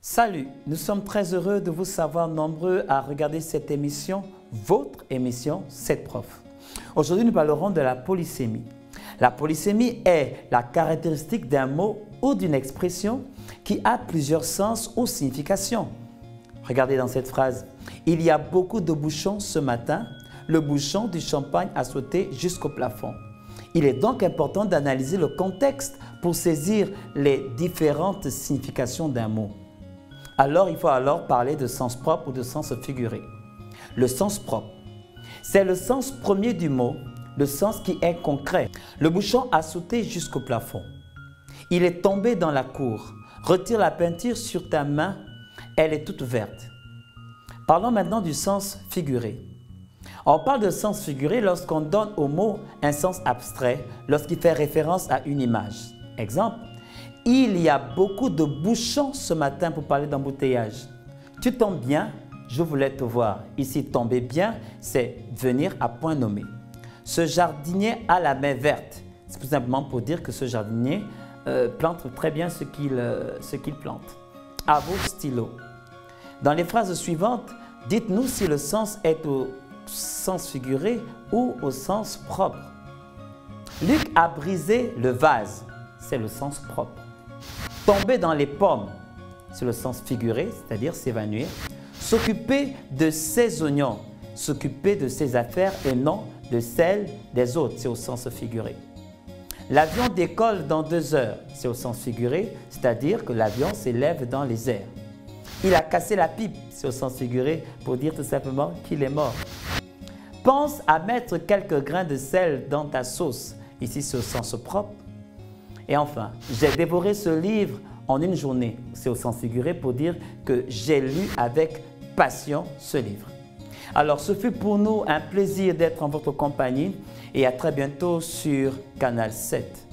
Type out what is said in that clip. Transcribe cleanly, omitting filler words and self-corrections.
Salut, nous sommes très heureux de vous savoir nombreux à regarder cette émission, votre émission 7 Prof. Aujourd'hui, nous parlerons de la polysémie. La polysémie est la caractéristique d'un mot ou d'une expression qui a plusieurs sens ou significations. Regardez dans cette phrase. Il y a beaucoup de bouchons ce matin. Le bouchon du champagne a sauté jusqu'au plafond. Il est donc important d'analyser le contexte pour saisir les différentes significations d'un mot. Alors, il faut parler de sens propre ou de sens figuré. Le sens propre, c'est le sens premier du mot, le sens qui est concret. Le bouchon a sauté jusqu'au plafond. Il est tombé dans la cour. Retire la peinture sur ta main, elle est toute verte. Parlons maintenant du sens figuré. On parle de sens figuré lorsqu'on donne au mot un sens abstrait, lorsqu'il fait référence à une image. Exemple, il y a beaucoup de bouchons ce matin pour parler d'embouteillage. Tu tombes bien, je voulais te voir. Ici, tomber bien, c'est venir à point nommé. Ce jardinier a la main verte. C'est tout simplement pour dire que ce jardinier plante très bien ce qu'il plante. À vos stylos. Dans les phrases suivantes, dites-nous si le sens est au sens figuré ou au sens propre. Luc a brisé le vase, c'est le sens propre. Tomber dans les pommes, c'est le sens figuré, c'est-à-dire s'évanouir. S'occuper de ses oignons, s'occuper de ses affaires et non de celles des autres, c'est au sens figuré. L'avion décolle dans 2 heures, c'est au sens figuré, c'est-à-dire que l'avion s'élève dans les airs. Il a cassé la pipe, c'est au sens figuré, pour dire tout simplement qu'il est mort. Pense à mettre quelques grains de sel dans ta sauce, ici c'est au sens propre. Et enfin, j'ai dévoré ce livre en une journée, c'est au sens figuré pour dire que j'ai lu avec passion ce livre. Alors, ce fut pour nous un plaisir d'être en votre compagnie et à très bientôt sur Canal 7.